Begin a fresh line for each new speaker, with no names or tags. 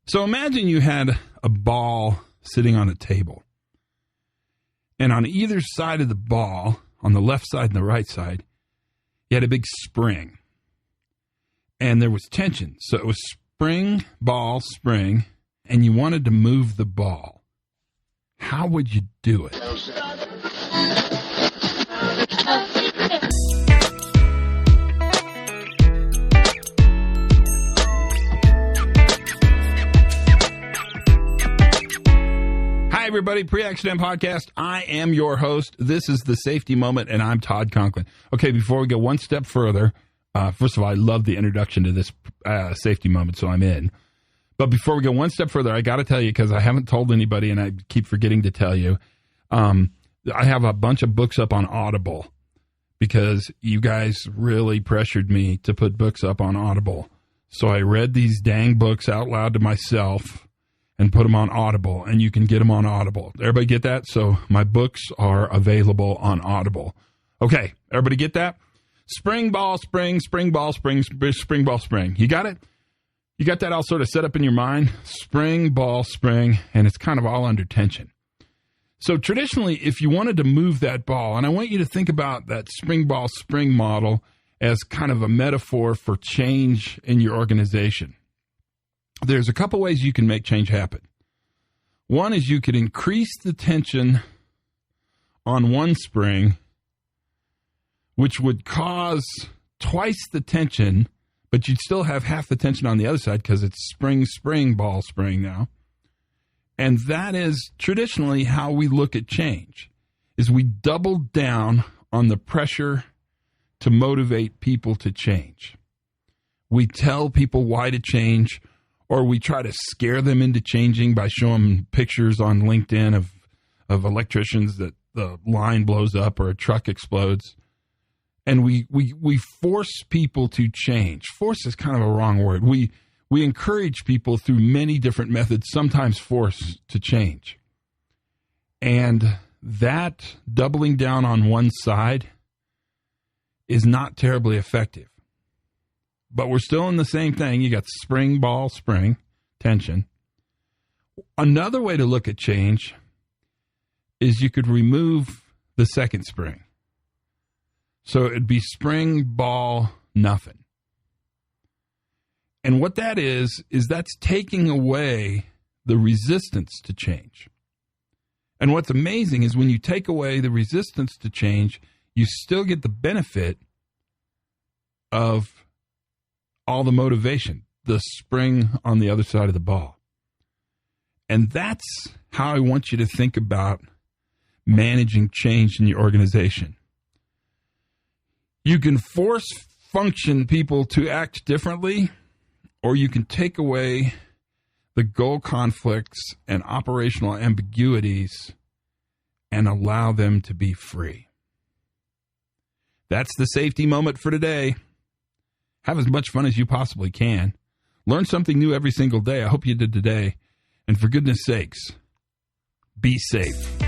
So imagine you had a ball sitting on a table. And on either side of the ball, on the left side and the right side, you had a big spring. And there was tension. So it was spring, ball, spring, and you wanted to move the ball. How would you do it? Hi, everybody. Pre-Accident Podcast. I am your host. This is The Safety Moment, and I'm Todd Conklin. Okay, before we go one step further, first of all, I love the introduction to this Safety Moment, so I'm in. But before we go one step further, I got to tell you, because I haven't told anybody, and I keep forgetting to tell you, I have a bunch of books up on Audible, because you guys really pressured me to put books up on Audible. So I read these dang books out loud to myself and put them on Audible, and you can get them on Audible. Everybody get that? So my books are available on Audible. Okay, everybody get that? Spring, ball, spring, spring, ball, spring, spring, ball, spring. You got it? You got that all sort of set up in your mind? Spring, ball, spring, and it's kind of all under tension. So traditionally, if you wanted to move that ball, and I want you to think about that spring, ball, spring model as kind of a metaphor for change in your organization. There's a couple ways you can make change happen. One is you could increase the tension on one spring, which would cause twice the tension, but you'd still have half the tension on the other side because it's spring, spring, ball, spring now. And that is traditionally how we look at change, is we double down on the pressure to motivate people to change. We tell people why to change, or we try to scare them into changing by showing them pictures on LinkedIn of electricians that the line blows up or a truck explodes. And we force people to change. Force is kind of a wrong word. We encourage people through many different methods, sometimes force, to change. And that doubling down on one side is not terribly effective. But we're still in the same thing. You got spring, ball, spring, tension. Another way to look at change is you could remove the second spring. So it'd be spring, ball, nothing. And what that is that's taking away the resistance to change. And what's amazing is when you take away the resistance to change, you still get the benefit of all the motivation, the spring on the other side of the ball. And that's how I want you to think about managing change in your organization. You can force function people to act differently, or you can take away the goal conflicts and operational ambiguities and allow them to be free. That's the safety moment for today. Have as much fun as you possibly can. Learn something new every single day. I hope you did today. And for goodness sakes, be safe.